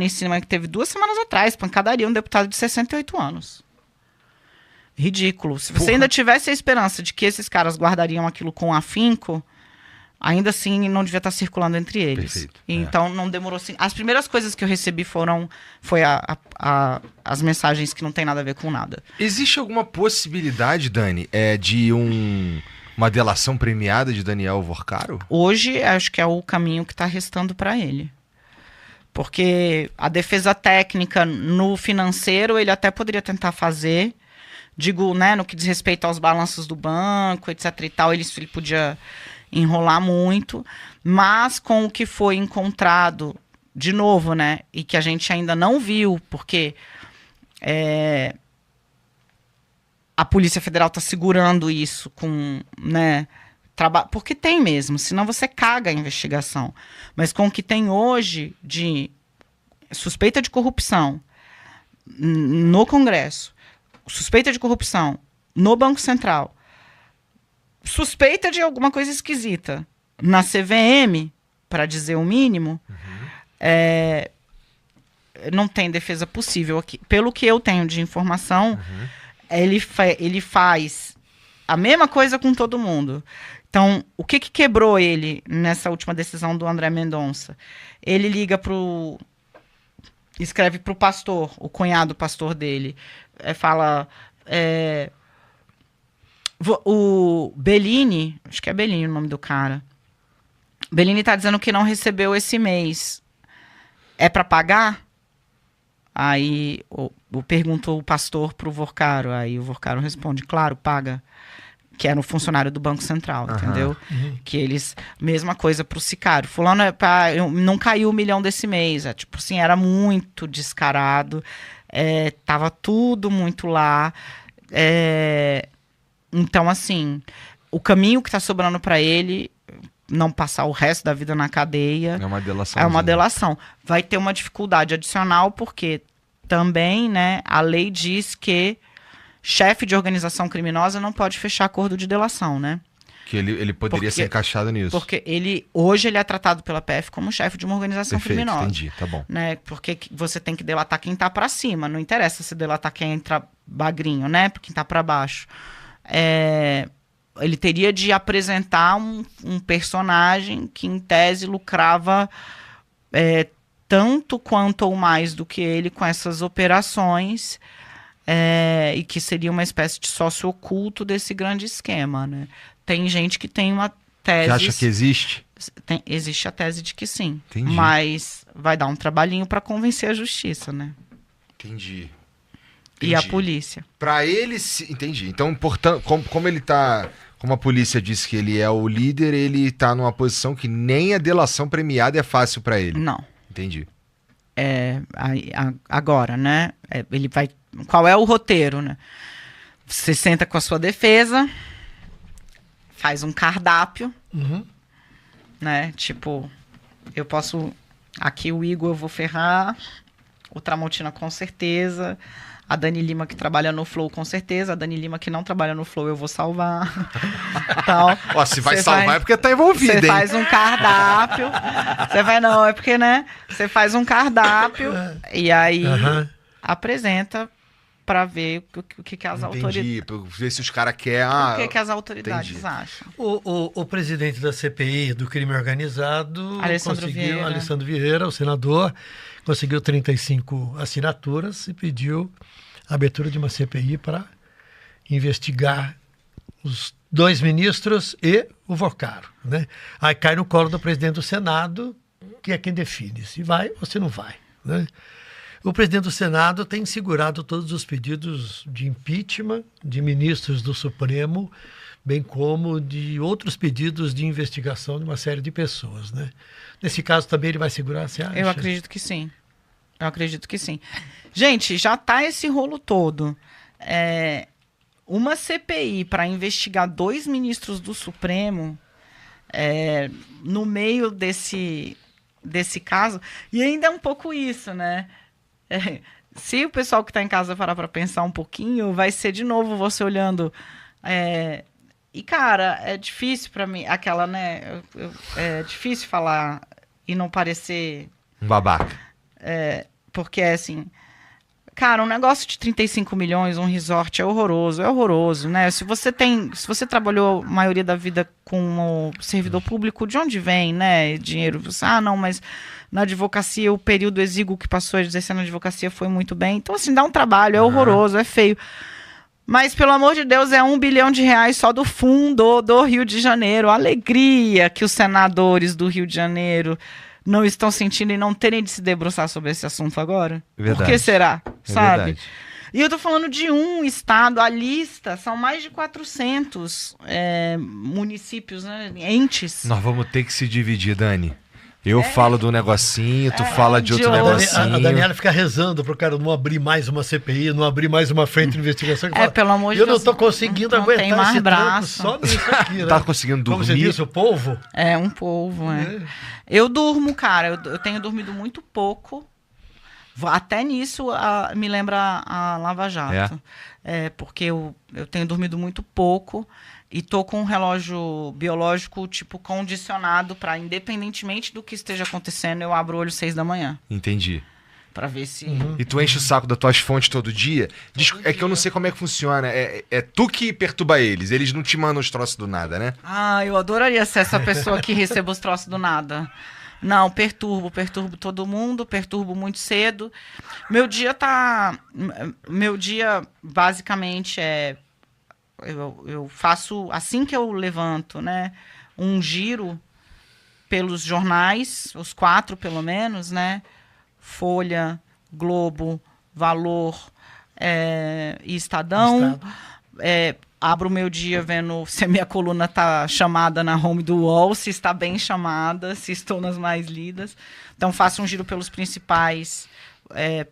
em cima que teve 2 semanas atrás, pancadaria um deputado de 68 anos. Ridículo. Se você ainda tivesse a esperança de que esses caras guardariam aquilo com afinco, ainda assim não devia estar circulando entre eles. Perfeito. Então não demorou assim. As primeiras coisas que eu recebi foi as mensagens que não tem nada a ver com nada. Existe alguma possibilidade, Dani, de uma delação premiada de Daniel Vorcaro? Hoje, acho que é o caminho que está restando para ele. Porque a defesa técnica no financeiro, ele até poderia tentar fazer. Digo, né, no que diz respeito aos balanços do banco, etc e tal, ele podia enrolar muito. Mas com o que foi encontrado, de novo, né, e que a gente ainda não viu, porque a Polícia Federal está segurando isso com, né, porque tem mesmo, senão você caga a investigação. Mas com o que tem hoje de suspeita de corrupção no Congresso, suspeita de corrupção no Banco Central, suspeita de alguma coisa esquisita na CVM, para dizer o mínimo, não tem defesa possível aqui. Pelo que eu tenho de informação, ele faz a mesma coisa com todo mundo. Então, o que quebrou ele nessa última decisão do André Mendonça? Ele escreve pro pastor, o cunhado pastor dele, fala... o Bellini, acho que é Bellini o nome do cara, Bellini tá dizendo que não recebeu esse mês. É para pagar? Aí perguntou o pastor pro Vorcaro, aí o Vorcaro responde, claro, paga. Que era um funcionário do Banco Central, entendeu? Que eles, mesma coisa pro Sicário. Fulano, não caiu 1 milhão desse mês. Tipo assim, era muito descarado. Tava tudo muito lá. Então, assim, o caminho que tá sobrando para ele, não passar o resto da vida na cadeia, é uma delação. Vai ter uma dificuldade adicional, porque também, né, a lei diz que chefe de organização criminosa não pode fechar acordo de delação, né? Que ele poderia ser encaixado nisso. Porque hoje ele é tratado pela PF como chefe de uma organização criminosa. Entendi, tá bom. Né? Porque você tem que delatar quem tá para cima, não interessa se delatar quem entra bagrinho, né? Quem tá para baixo. Ele teria de apresentar um personagem que, em tese, lucrava tanto quanto ou mais do que ele com essas operações, e que seria uma espécie de sócio oculto desse grande esquema, né? Tem gente que tem uma tese... Você acha que existe? Existe a tese de que sim. Entendi. Mas vai dar um trabalhinho para convencer a justiça, né? Entendi. E a polícia. Para ele... Entendi. Então, portanto, como ele tá... Como a polícia disse que ele é o líder, ele tá numa posição que nem a delação premiada é fácil para ele. Não. Entendi. Agora, né? Ele vai... Qual é o roteiro, né? Você senta com a sua defesa, faz um cardápio, né? Tipo, eu posso... Aqui o Igor eu vou ferrar, o Tramontina com certeza, a Dani Lima que trabalha no Flow com certeza, a Dani Lima que não trabalha no Flow eu vou salvar. Então, se vai salvar é porque tá envolvido, hein? Você faz um cardápio, é porque, né? Você faz um cardápio e aí apresenta para ver o que as autoridades... Entendi, ver se os caras querem... O que as autoridades acham. O presidente da CPI do crime organizado, Alessandro Vieira, o senador, conseguiu 35 assinaturas e pediu a abertura de uma CPI para investigar os 2 ministros e o Vorcaro, né? Aí cai no colo do presidente do Senado, que é quem define se vai ou se não vai, né? O presidente do Senado tem segurado todos os pedidos de impeachment de ministros do Supremo, bem como de outros pedidos de investigação de uma série de pessoas, né? Nesse caso também ele vai segurar, você acha? Eu acredito que sim. Gente, já tá esse rolo todo. Uma CPI para investigar 2 ministros do Supremo no meio desse caso, e ainda é um pouco isso, né? Se o pessoal que está em casa parar para pensar um pouquinho, vai ser de novo você olhando. E, cara, é difícil para mim, aquela, né? É difícil falar e não parecer. Um babaca. Porque, assim, cara, um negócio de 35 milhões, um resort é horroroso, né? Se você trabalhou a maioria da vida como servidor público, de onde vem, né, dinheiro? Não, mas na advocacia, o período exíguo que passou exercendo na advocacia foi muito bem. Então, assim, dá um trabalho, é horroroso, é feio. Mas, pelo amor de Deus, é R$1 bilhão só do fundo do Rio de Janeiro. A alegria que os senadores do Rio de Janeiro não estão sentindo e não terem de se debruçar sobre esse assunto agora? Verdade. Por que será? Sabe? Verdade. E eu tô falando de um estado, a lista, são mais de 400 municípios, né, entes. Nós vamos ter que se dividir, Dani. Eu falo do negocinho, tu fala de outro negocinho. A Daniela fica rezando pro cara não abrir mais uma CPI, não abrir mais uma frente de investigação. Pelo amor de Deus. Eu Deus. não tô conseguindo não aguentar tem mais esse braço. só nisso aqui, né? Tá conseguindo dormir? Como você disse, o polvo? É, um polvo, Eu durmo, cara. Eu tenho dormido muito pouco. Até nisso me lembra a Lava Jato. Porque eu tenho dormido muito pouco e tô com um relógio biológico, tipo, condicionado para, independentemente do que esteja acontecendo, eu abro o olho 6 da manhã. Entendi. Pra ver se... E tu enche o saco das tuas fontes todo dia? Que eu não sei como é que funciona. É tu que perturba eles. Eles não te mandam os troços do nada, né? Eu adoraria ser essa pessoa que receba os troços do nada. Não, perturbo todo mundo, perturbo muito cedo. Meu dia basicamente eu faço, assim que eu levanto, né, um giro pelos jornais, os 4 pelo menos, né, Folha, Globo, Valor e Estadão. Abro o meu dia vendo se a minha coluna está chamada na home do UOL, se está bem chamada, se estou nas mais lidas. Então, faço um giro pelos principais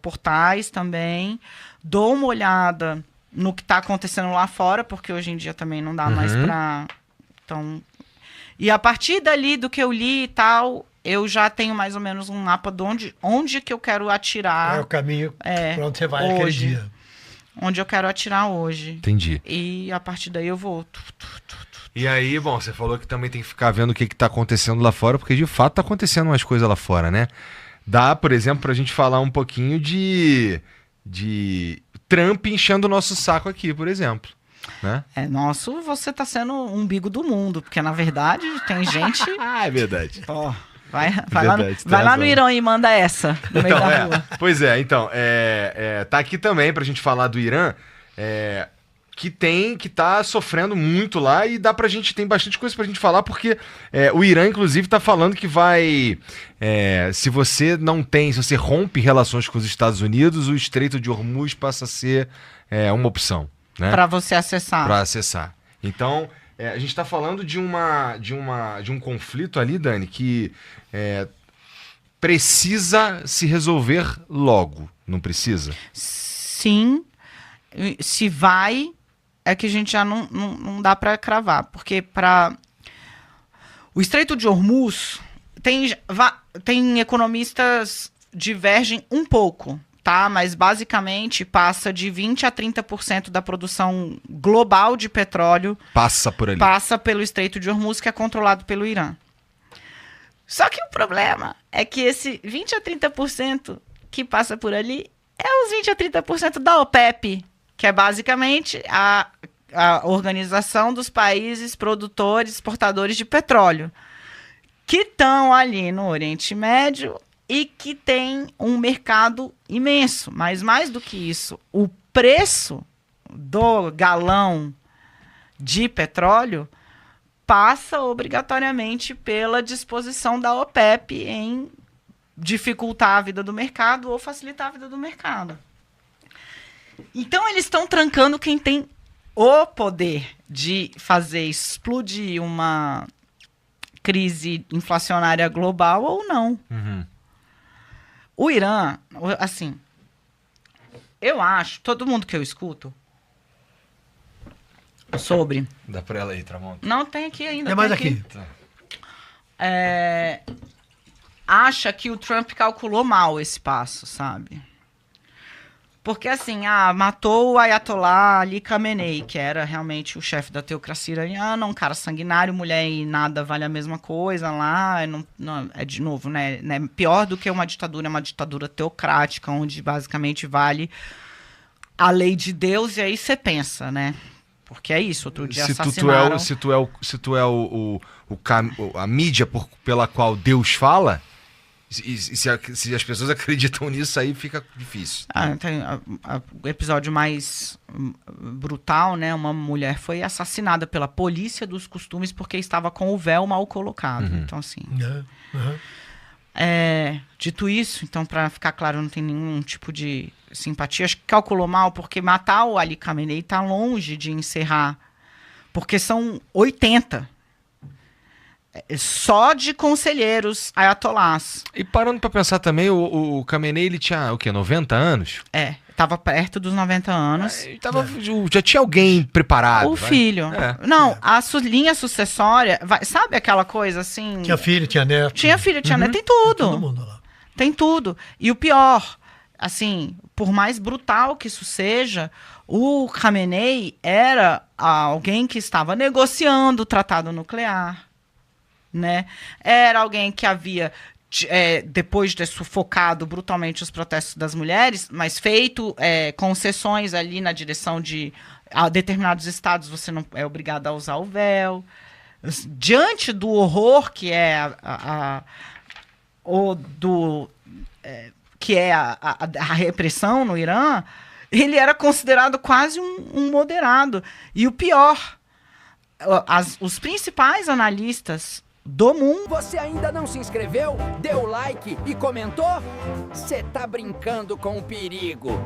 portais também. Dou uma olhada no que está acontecendo lá fora, porque hoje em dia também não dá mais para... Então, e a partir dali, do que eu li e tal, eu já tenho mais ou menos um mapa de onde que eu quero atirar. É o caminho para onde você vai hoje. aquele dia. Onde eu quero atirar hoje. Entendi. E a partir daí eu vou. E aí, bom, você falou que também tem que ficar vendo o que tá acontecendo lá fora, porque de fato tá acontecendo umas coisas lá fora, né? Dá, por exemplo, pra gente falar um pouquinho de Trump enchendo o nosso saco aqui, por exemplo. Né? Você tá sendo o umbigo do mundo, porque na verdade tem gente... É verdade. Vai lá no Irã e manda essa no meio da rua. Pois é, então, tá aqui também pra gente falar do Irã, que tá sofrendo muito lá e tem bastante coisa pra gente falar, porque o Irã, inclusive, tá falando que vai, se você rompe relações com os Estados Unidos, o Estreito de Hormuz passa a ser uma opção, né? Pra você acessar. Pra acessar. Então... a gente está falando de um conflito ali, Dani, que precisa se resolver logo, não precisa? Sim. Se vai, é que a gente já não dá para cravar. Porque o Estreito de Hormuz, tem economistas divergem um pouco, tá? Mas basicamente passa de 20% a 30% da produção global de petróleo passa por ali. Passa pelo Estreito de Hormuz, que é controlado pelo Irã. Só que o problema é que esse 20% a 30% que passa por ali é os 20% a 30% da OPEP, que é basicamente a organização dos países produtores, exportadores de petróleo, que estão ali no Oriente Médio e que tem um mercado imenso. Mas mais do que isso, o preço do galão de petróleo passa obrigatoriamente pela disposição da OPEP em dificultar a vida do mercado ou facilitar a vida do mercado. Então eles estão trancando quem tem o poder de fazer explodir uma crise inflacionária global ou não. O Irã, assim, eu acho, todo mundo que eu escuto sobre... Dá pra ela aí, Tramonto. Não, tem aqui ainda. É mais aqui. Acha que o Trump calculou mal esse passo, sabe? Porque assim, matou o Ayatollah Ali Khamenei, que era realmente o chefe da teocracia iraniana, um cara sanguinário, mulher e nada vale a mesma coisa lá. É de novo, né? Pior do que uma ditadura, é uma ditadura teocrática, onde basicamente vale a lei de Deus, e aí você pensa, né? Porque é isso, outro dia assassinaram... Se tu é a mídia pela qual Deus fala... E se as pessoas acreditam nisso, aí fica difícil. Tem o episódio mais brutal, né? Uma mulher foi assassinada pela polícia dos costumes porque estava com o véu mal colocado. Então, assim... dito isso, então, para ficar claro, não tem nenhum tipo de simpatia. Acho que calculou mal, porque matar o Ali Khamenei está longe de encerrar. Porque são 80... só de conselheiros ayatolás. E parando pra pensar também, o Khamenei, ele tinha, o quê, 90 anos? Tava perto dos 90 anos. Já tinha alguém preparado. O filho. Não, a linha sucessória, sabe aquela coisa assim... Tinha filho, tinha neto. Tinha filho, tinha neto, tem tudo. Todo mundo lá. Tem tudo. E o pior, assim, por mais brutal que isso seja, o Khamenei era alguém que estava negociando o tratado nuclear. Né? Era alguém que havia, depois de ter sufocado brutalmente os protestos das mulheres, mas feito concessões ali na direção de determinados estados, você não é obrigado a usar o véu. Diante do horror que é a repressão no Irã, ele era considerado quase um moderado. E o pior, os principais analistas do mundo... Você ainda não se inscreveu? Deu like e comentou? Você tá brincando com o perigo.